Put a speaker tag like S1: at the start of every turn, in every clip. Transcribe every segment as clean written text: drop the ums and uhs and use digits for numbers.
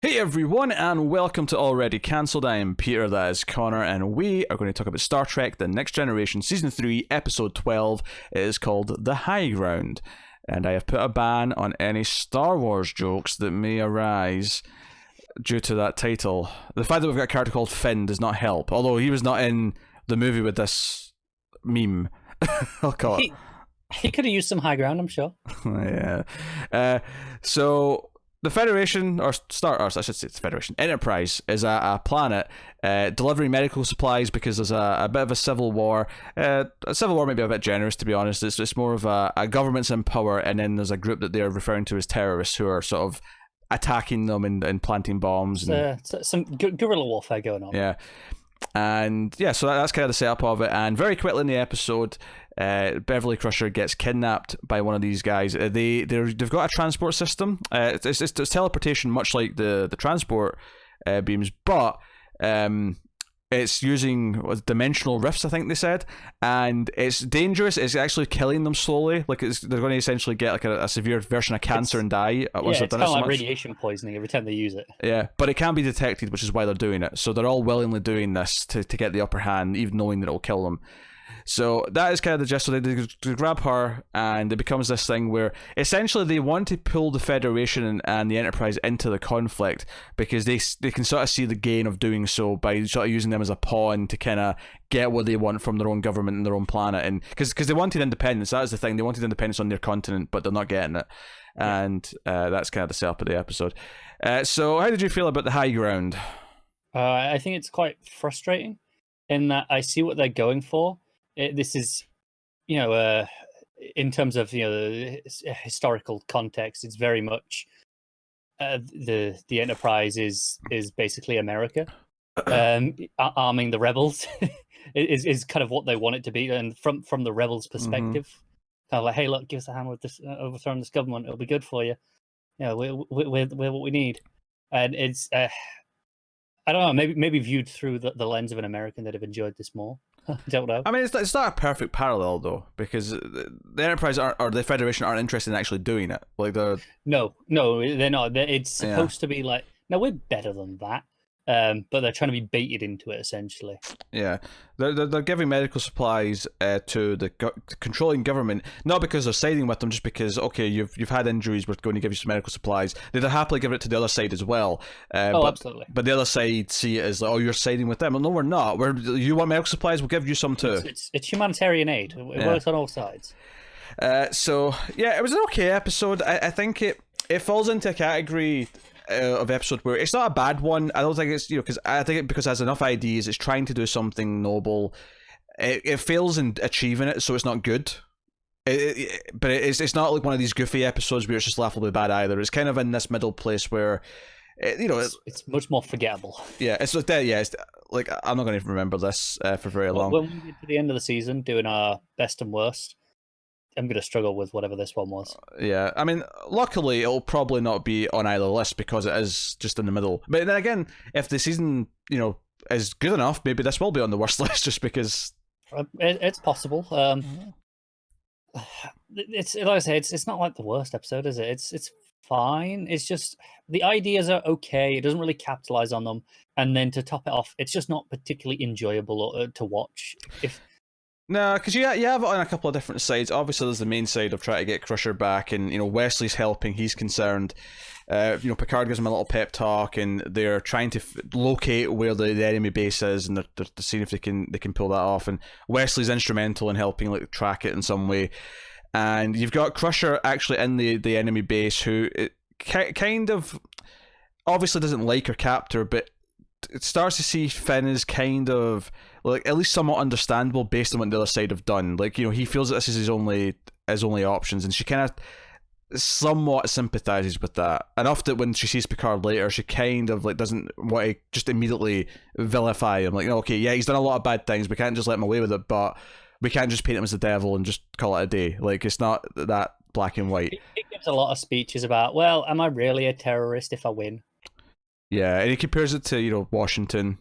S1: Hey everyone, and welcome to Already Cancelled. I am Peter, that is Connor, and we are going to talk about Star Trek The Next Generation Season 3, Episode 12. It is called The High Ground, and I have put a ban on any Star Wars jokes that may arise due to that title. The fact that we've got a character called Finn does not help, although he was not in the movie with this meme. I'll call it.
S2: He could have used some high ground, I'm sure.
S1: Yeah. So the Federation, or I should say it's Federation, Enterprise is a planet delivering medical supplies because there's a bit of a civil war. A civil war may be a bit generous, to be honest. It's more of a government's in power, and then there's a group that they're referring to as terrorists who are sort of attacking them and planting bombs.
S2: Some guerrilla warfare going on.
S1: Yeah. And yeah, so that's kind of the setup of it. And very quickly in the episode, Beverly Crusher gets kidnapped by one of these guys. They've got a transport system. It's teleportation, much like the transport beams, but it's using dimensional rifts, I think they said, and it's dangerous. It's actually killing them slowly. Like they're going to essentially get like a severe version of cancer and die.
S2: It's kind of like radiation poisoning every time they use it.
S1: Yeah, but it can be detected, which is why they're doing it. So they're all willingly doing this to get the upper hand, even knowing that it'll kill them. So that is kind of the gist. So they grab her, and it becomes this thing where essentially they want to pull the Federation and the Enterprise into the conflict because they can sort of see the gain of doing so by sort of using them as a pawn to kind of get what they want from their own government and their own planet. And because they wanted independence, that is the thing. They wanted independence on their continent, but they're not getting it. And that's kind of the setup of the episode. So how did you feel about the high ground?
S2: I think it's quite frustrating in that I see what they're going for. This is, in terms of the historical context, it's very much the Enterprise is basically America, arming the rebels is kind of what they want it to be, and from the rebels' perspective, kind of like, hey, look, give us a hand with this, overthrowing this government, it'll be good for you. We're what we need, and it's I don't know, maybe viewed through the lens of an American that have enjoyed this more. I don't know.
S1: I mean, it's not a perfect parallel though, because the Enterprise or the Federation aren't interested in actually doing it. Like they're
S2: no, they're not. It's supposed to be like, no, we're better than that. But they're trying to be baited into it essentially.
S1: Yeah, they're giving medical supplies to the controlling government, not because they're siding with them, just because you've had injuries, we're going to give you some medical supplies. They'd happily give it to the other side as well.
S2: Absolutely.
S1: But the other side see it as like, you're siding with them. Well, no, we're not. You want medical supplies? We'll give you some too.
S2: It's humanitarian aid. It works on all sides.
S1: So yeah, it was an okay episode. I think it falls into a category of episode where it's not a bad one. I don't think it's because I think because it has enough ideas, it's trying to do something noble. It fails in achieving it, so it's not good. But it's not like one of these goofy episodes where it's just laughably bad either. It's kind of in this middle place where
S2: it's much more forgettable.
S1: Yeah, it's like that. Yeah, it's like I'm not going to remember this for very long.
S2: When we get to the end of the season, doing our best and worst, I'm going to struggle with whatever this one was.
S1: Yeah, I mean, luckily it'll probably not be on either list because it is just in the middle. But then again, if the season, is good enough, maybe this will be on the worst list just because...
S2: It's possible. It's like I say, it's not like the worst episode, is it? It's fine. It's just the ideas are okay. It doesn't really capitalize on them. And then to top it off, it's just not particularly enjoyable to watch.
S1: No, because you have it on a couple of different sides. Obviously, there's the main side of trying to get Crusher back, and Wesley's helping. He's concerned. Picard gives him a little pep talk, and they're trying to locate where the enemy base is, and they're seeing if they can pull that off. And Wesley's instrumental in helping track it in some way. And you've got Crusher actually in the enemy base, who kind of obviously doesn't like her captor, but it starts to see Finn as kind of at least somewhat understandable based on what the other side have done. He feels that this is his only options, and she kind of somewhat sympathizes with that enough that when she sees Picard later, she kind of doesn't want to just immediately vilify him. Okay, yeah, he's done a lot of bad things. We can't just let him away with it, but we can't just paint him as the devil and just call it a day. It's not that black and white.
S2: He gives a lot of speeches about, well, am I really a terrorist if I win?
S1: Yeah, and he compares it to Washington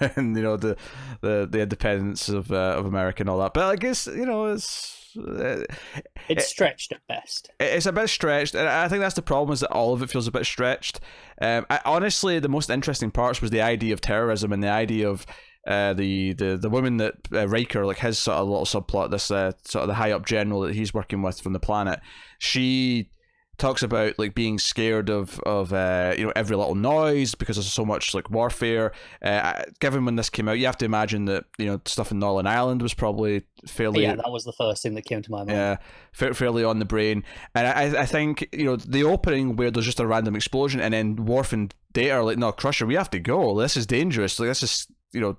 S1: and the independence of America and all that. But I guess it's
S2: It's stretched at best.
S1: It's a bit stretched, and I think that's the problem, is that all of it feels a bit stretched. Honestly, the most interesting parts was the idea of terrorism and the idea of the woman that Riker, like his sort of little subplot, this sort of the high up general that he's working with from the planet. She talks about like being scared of every little noise because there's so much like warfare. Given when this came out, you have to imagine that stuff in Northern Ireland was probably fairly,
S2: that was the first thing that came to my mind.
S1: Yeah, fairly on the brain. And I think the opening where there's just a random explosion and then Worf and Data are like, no, Crusher, we have to go. This is dangerous. Like this is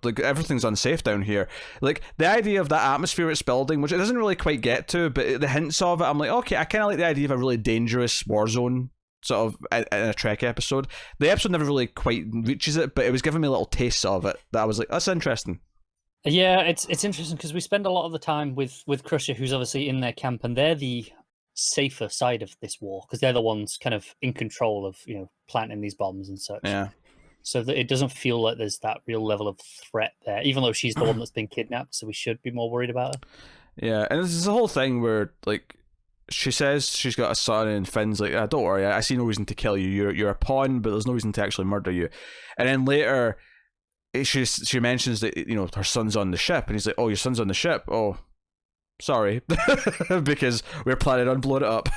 S1: like everything's unsafe down here. Like the idea of that atmosphere it's building, which it doesn't really quite get to, but the hints of it, I'm like, okay, I kind of like the idea of a really dangerous war zone sort of in a Trek episode. The episode never really quite reaches it, but it was giving me little tastes of it that I was like, that's interesting.
S2: Yeah, it's interesting because we spend a lot of the time with Crusher, who's obviously in their camp, and they're the safer side of this war because they're the ones kind of in control of planting these bombs and such.
S1: Yeah.
S2: So that it doesn't feel like there's that real level of threat there, even though she's the one that's been kidnapped, so we should be more worried about her.
S1: Yeah, and this is the whole thing where, like, she says she's got a son, and Finn's like, don't worry, I see no reason to kill you. You're a pawn, but there's no reason to actually murder you. And then later, she mentions that, her son's on the ship, and he's like, oh, your son's on the ship? Oh, sorry, because we're planning on blowing it up.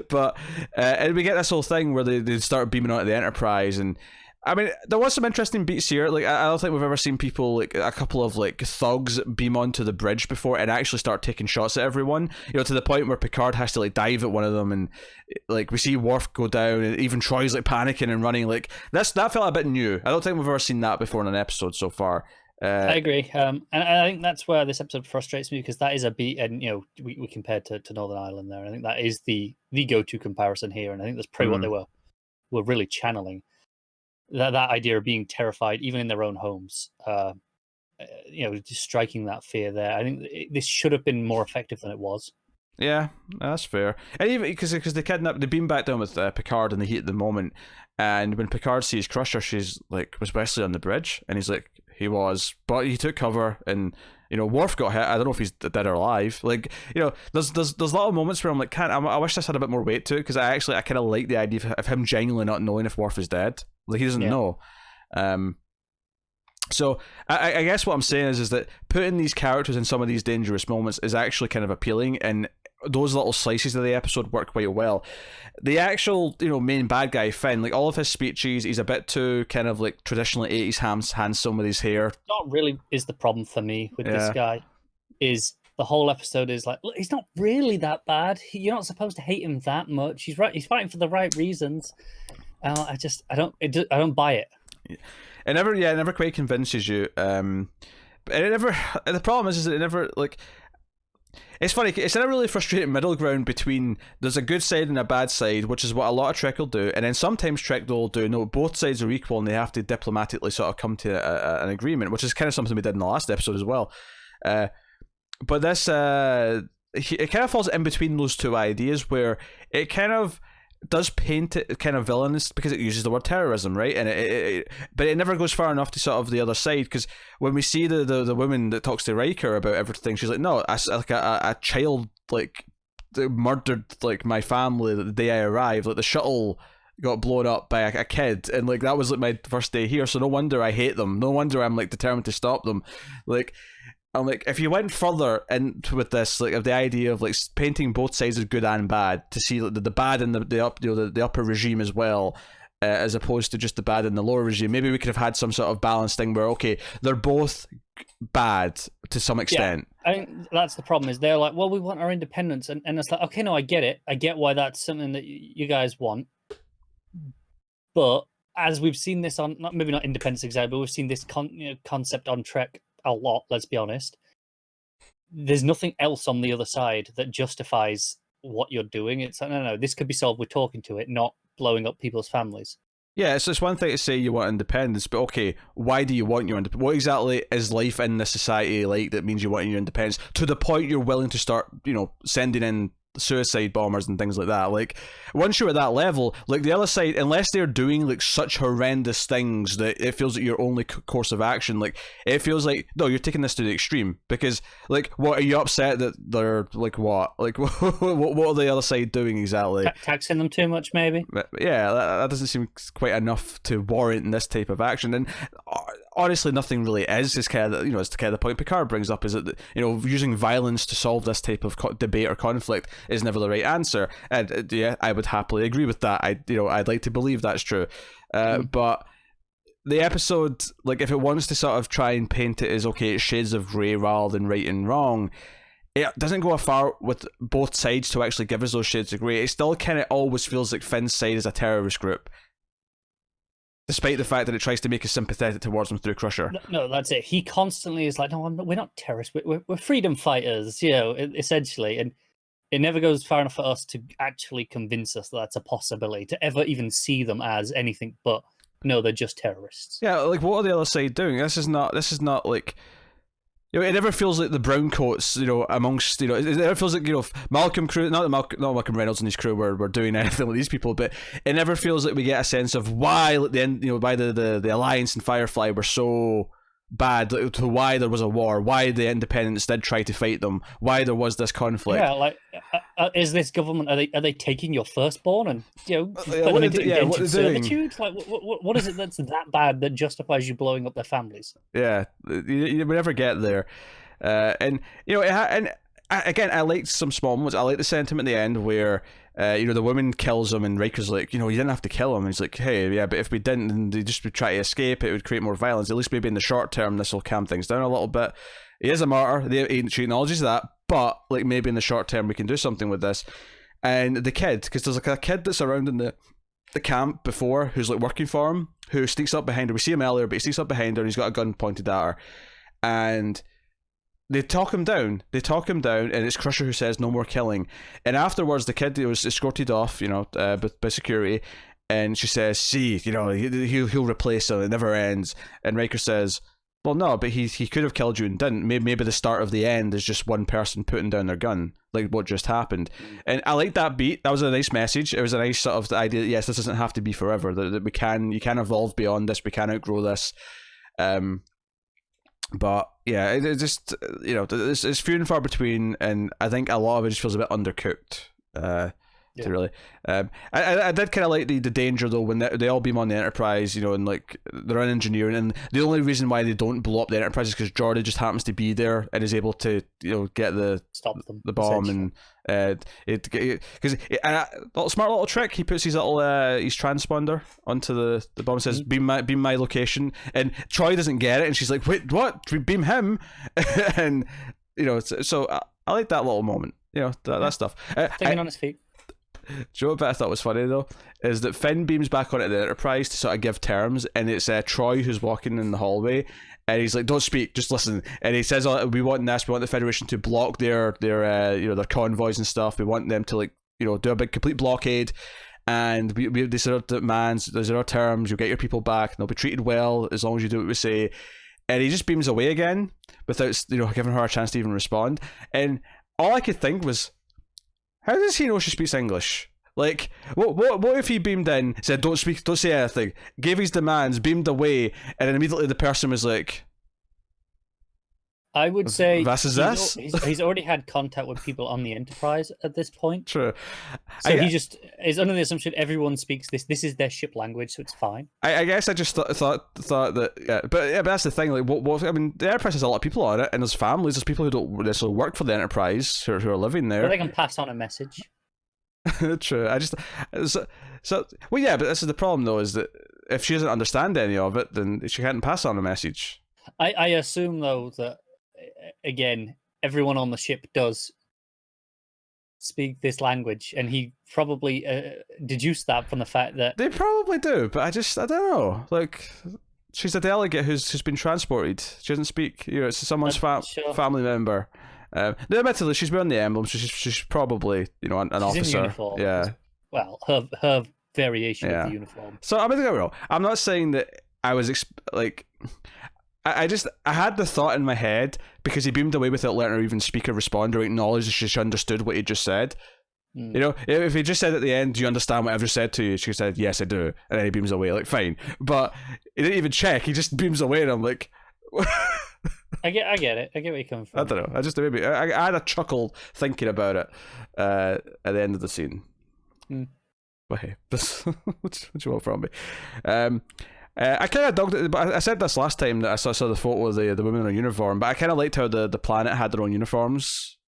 S1: But and we get this whole thing where they start beaming out of the Enterprise, and I mean, there was some interesting beats here. Like, I don't think we've ever seen people, like, a couple of, like, thugs beam onto the bridge before and actually start taking shots at everyone. To the point where Picard has to, like, dive at one of them, and, like, we see Worf go down, and even Troy's, like, panicking and running. Like, that felt a bit new. I don't think we've ever seen that before in an episode so far.
S2: I agree. And I think that's where this episode frustrates me, because that is a beat, and, we compared to Northern Ireland there. I think that is the go-to comparison here, and I think that's probably what they were really channeling. That idea of being terrified, even in their own homes, just striking that fear there. I think this should have been more effective than it was.
S1: Yeah, that's fair. And even because they beam back down with Picard in the heat of the moment, and when Picard sees Crusher, she's like, was Wesley on the bridge? And he's like, he was, but he took cover, and Worf got hit. I don't know if he's dead or alive. Like, there's a lot of moments where I'm like, I wish this had a bit more weight to it, because I kind of like the idea of him genuinely not knowing if Worf is dead. Like, he doesn't know. So I guess what I'm saying is that putting these characters in some of these dangerous moments is actually kind of appealing, and those little slices of the episode work quite well. The actual, main bad guy, Finn, like, all of his speeches, he's a bit too kind of like traditionally 80s handsome with his hair.
S2: Not really is the problem for me with this guy. Is the whole episode is like, look, he's not really that bad. You're not supposed to hate him that much. He's right. He's fighting for the right reasons. I don't buy it. It
S1: never quite convinces you. But it never. The problem is that it never, like. It's funny. It's in a really frustrating middle ground between there's a good side and a bad side, which is what a lot of Trek will do, and then sometimes Trek will do no, both sides are equal, and they have to diplomatically sort of come to an agreement, which is kind of something we did in the last episode as well. But this, it kind of falls in between those two ideas, where it kind of does paint it kind of villainous because it uses the word terrorism, right? And but it never goes far enough to sort of the other side, because when we see the woman that talks to Riker about everything, she's like, no, like a child, like, murdered, like, my family the day I arrived. Like, the shuttle got blown up by a kid, and, like, that was, like, my first day here, so no wonder I hate them. No wonder I'm, like, determined to stop them. Like, I'm like, if you went further into with this, like, of the idea of, like, painting both sides as good and bad, to see, like, the bad in the upper regime as well, as opposed to just the bad in the lower regime, maybe we could have had some sort of balanced thing where, okay, they're both bad to some extent.
S2: Yeah, I think that's the problem, is they're like, well, we want our independence, and it's like, okay, no, I get it. I get why that's something that you guys want. But as we've seen this on, maybe not independence exactly, but we've seen this concept on Trek a lot, let's be honest. There's nothing else on the other side that justifies what you're doing. It's like, no, this could be solved with talking to it, not blowing up people's families.
S1: Yeah, so it's one thing to say you want independence, but okay, why do you want your independence? What exactly is life in this society like that means you want your independence, to the point you're willing to start, sending in suicide bombers and things like that. Like, once you're at that level, like, the other side, unless they're doing like such horrendous things that it feels like your only course of action, like, it feels like, no, you're taking this to the extreme. Because, like, what, are you upset that they're like, what, like, what are the other side doing exactly?
S2: Taxing them too much, maybe.
S1: But yeah, that doesn't seem quite enough to warrant this type of action. And honestly, nothing really is. It's kind of, it's kind of the point Picard brings up, is that, using violence to solve this type of debate or conflict is never the right answer. And yeah, I would happily agree with that. I'd like to believe that's true. But the episode, like, if it wants to sort of try and paint it as, okay, it's shades of grey rather than right and wrong, it doesn't go far with both sides to actually give us those shades of grey. It still kind of always feels like Finn's side is a terrorist group, despite the fact that it tries to make us sympathetic towards them through Crusher.
S2: No, that's it. He constantly is like, no, we're not terrorists. We're freedom fighters, essentially. And it never goes far enough for us to actually convince us that that's a possibility, to ever even see them as anything but, no, they're just terrorists.
S1: Yeah, like, what are the other side doing? This is not like... it never feels like the brown coats, amongst, it never feels like, Malcolm crew, not Malcolm Reynolds and his crew were doing anything with these people, but it never feels like we get a sense of why, at the end, why the Alliance and Firefly were so bad, to why there was a war, why the Independents did try to fight them, why there was this conflict.
S2: Yeah, like, is this government, are they taking your firstburn and,
S1: what are they doing?
S2: Servitude? Like, what is it that's that bad that justifies you blowing up their families?
S1: Yeah, you never get there. And again, I liked some small moments. I like the sentiment at the end where, the woman kills him and Riker's like, you didn't have to kill him. And he's like, hey, yeah, but if we didn't and they just would try to escape, it would create more violence. At least maybe in the short term, this will calm things down a little bit. He is a martyr. She acknowledges that, but like, maybe in the short term we can do something with this. And the kid, because there's like a kid that's around in the camp before who's like working for him, who sneaks up behind her. We see him earlier, but he sneaks up behind her and he's got a gun pointed at her. And they talk him down, and it's Crusher who says no more killing. And afterwards, the kid was escorted off, by security, and she says, "See, he'll replace him. It never ends." And Riker says, "Well, no, but he could have killed you and didn't. Maybe the start of the end is just one person putting down their gun, like what just happened." And I like that beat. That was a nice message. It was a nice sort of idea. Yes, this doesn't have to be forever. That you can evolve beyond this. We can outgrow this. But yeah, it just, it's few and far between, and I think a lot of it just feels a bit undercooked. To really, I did kind of like the danger though when they all beam on the Enterprise, and like they're in engineering, and the only reason why they don't blow up the Enterprise is because Geordi just happens to be there and is able to get
S2: stop them,
S1: the bomb, and because smart little trick, he puts his little his transponder onto the bomb and says beam my location, and Troy doesn't get it and she's like, wait, what? Beam him? And so I like that little moment, that stuff.
S2: Thinking on his feet.
S1: Do you know what bit I thought was funny though? Is that Finn beams back onto the Enterprise to sort of give terms, and it's Troy who's walking in the hallway, and he's like, "Don't speak, just listen." And he says, "Oh, we want this. We want the Federation to block their convoys and stuff. We want them to do a big complete blockade, and we these are our demands. These are our terms. You'll get your people back, and they'll be treated well as long as you do what we say." And he just beams away again without giving her a chance to even respond. And all I could think was, how does he know she speaks English? Like, what if he beamed in, said, don't say anything, gave his demands, beamed away, and then immediately the person was like,
S2: I would say
S1: he's
S2: already had contact with people on the Enterprise at this point.
S1: True.
S2: So he just is under the assumption everyone speaks this. This is their ship language, so it's fine.
S1: I guess I just thought that, but that's the thing. Like, what? I mean, the Enterprise has a lot of people on it, and there's families. There's people who don't necessarily work for the Enterprise who are living there.
S2: But they can pass on a message.
S1: True. Well, yeah, but this is the problem though, is that if she doesn't understand any of it, then she can't pass on a message.
S2: I assume though that, again, everyone on the ship does speak this language, and he probably deduced that from the fact that
S1: they probably do. But I don't know. Like, she's a delegate who's been transported. She doesn't speak. It's someone's family member. Admittedly, she's wearing the emblem, so she's probably an officer.
S2: In the uniform.
S1: Yeah.
S2: Well, her variation of the uniform.
S1: So I'm gonna go wrong. I'm not saying that I was I had the thought in my head because he beamed away without letting her even speak or respond or acknowledge that she understood what he just said. You know, if he just said at the end, "Do you understand what I've just said to you?" She said, "Yes, I do," and then he beams away. Like, fine, but he didn't even check. He just beams away, and I'm like,
S2: I get it. I get where you're coming from.
S1: I don't know. I just maybe I had a chuckle thinking about it at the end of the scene. But hey, this what you want from me? I kind of dogged it, but I said this last time that I saw the photo of the women in a uniform, but I kind of liked how the planet had their own uniforms.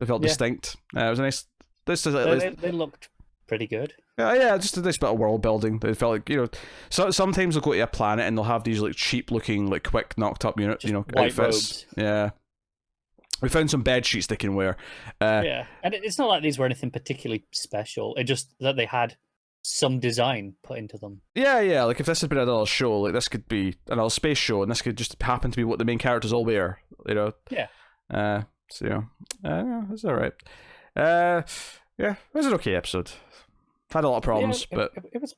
S1: They felt distinct. It was a nice. This is
S2: they looked pretty good.
S1: Yeah, just a nice bit of world building. They felt like, you know, sometimes they'll go to a planet and they'll have these like cheap looking, like quick knocked up unit, you know,
S2: white
S1: outfits.
S2: robes.
S1: Yeah. We found some bed sheets they can wear.
S2: Yeah, and it's not like these were anything particularly special. It just that they had some design put into them.
S1: Yeah. Like if this had been another show, like this could be another space show, and this could just happen to be what the main characters all wear. You know.
S2: Yeah.
S1: So yeah, it's all right. Yeah, it was an okay episode. Had a lot of problems, but
S2: it was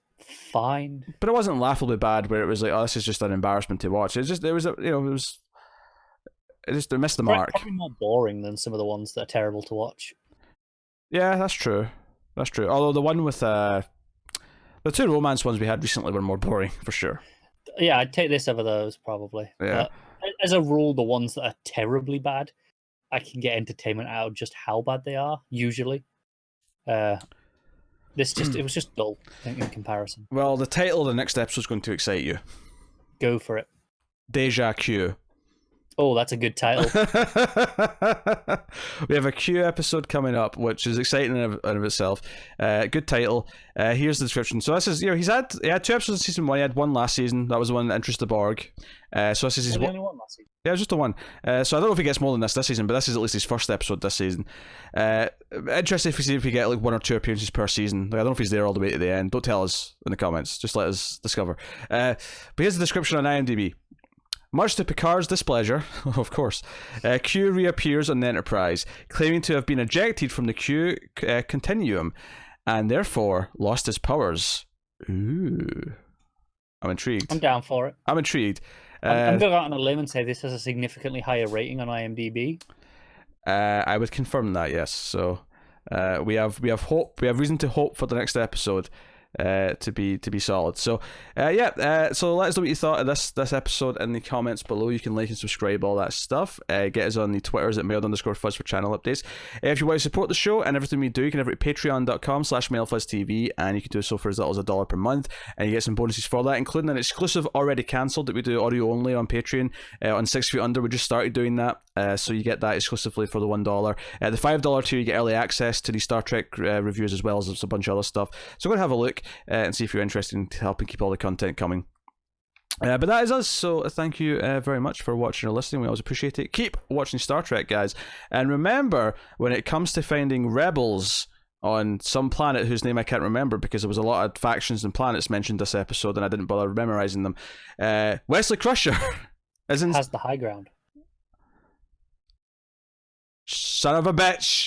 S2: fine.
S1: But it wasn't laughably bad. Where it was like, oh, this is just an embarrassment to watch. It just, it was, you know, it just, they missed the mark.
S2: Probably more boring than some of the ones that are terrible to watch.
S1: Yeah, that's true. That's true. Although the one with the two romance ones we had recently were more boring for sure.
S2: Yeah, I'd take this over those probably.
S1: Yeah.
S2: But as a rule, the ones that are terribly bad, I can get entertainment out of just how bad they are. Usually, this just it was just dull in comparison.
S1: Well, the title of the next episode is going to excite you.
S2: Go for it.
S1: Deja Q.
S2: Oh, that's a good title.
S1: We have a Q episode coming up, which is exciting in of itself. Good title. Here's the description. So this is, you know, he had 2 episodes in season 1. He had one last season. That was the one that interested Borg. So this is his
S2: only one last season.
S1: Yeah, just the one. So I don't know if he gets more than this season, but this is at least his first episode this season. Interested if we see if we get like 1 or 2 appearances per season. Like, I don't know if he's there all the way to the end. Don't tell us in the comments. Just let us discover. But here's the description on IMDb. Much to Picard's displeasure, of course, Q reappears on the Enterprise, claiming to have been ejected from the Q continuum, and therefore lost his powers. Ooh. I'm intrigued.
S2: I'm down for it.
S1: I'm intrigued.
S2: I'm going out on a limb and say this has a significantly higher rating on IMDb.
S1: I would confirm that, yes. So we have hope. We have reason to hope for the next episode. To be solid. So so let us know what you thought of this episode in the comments below. You can like and subscribe, all that stuff. Get us on the Twitters at mailed_fuzz for channel updates. If you want to support the show and everything we do, you can have it at patreon.com/mailfuzztv, and you can do so for as little as $1 per month, and you get some bonuses for that, including an exclusive already cancelled that we do audio only on Patreon on 6 Feet Under. We just started doing that, so you get that exclusively for the $1. The $5 tier, you get early access to the Star Trek reviews, as well as a bunch of other stuff. So go and have a look and see if you're interested in helping keep all the content coming. But that is us, so thank you very much for watching or listening. We always appreciate it. Keep watching Star Trek, guys. And remember, when it comes to finding rebels on some planet whose name I can't remember because there was a lot of factions and planets mentioned this episode and I didn't bother memorizing them, Wesley Crusher
S2: has the high ground.
S1: Son of a bitch!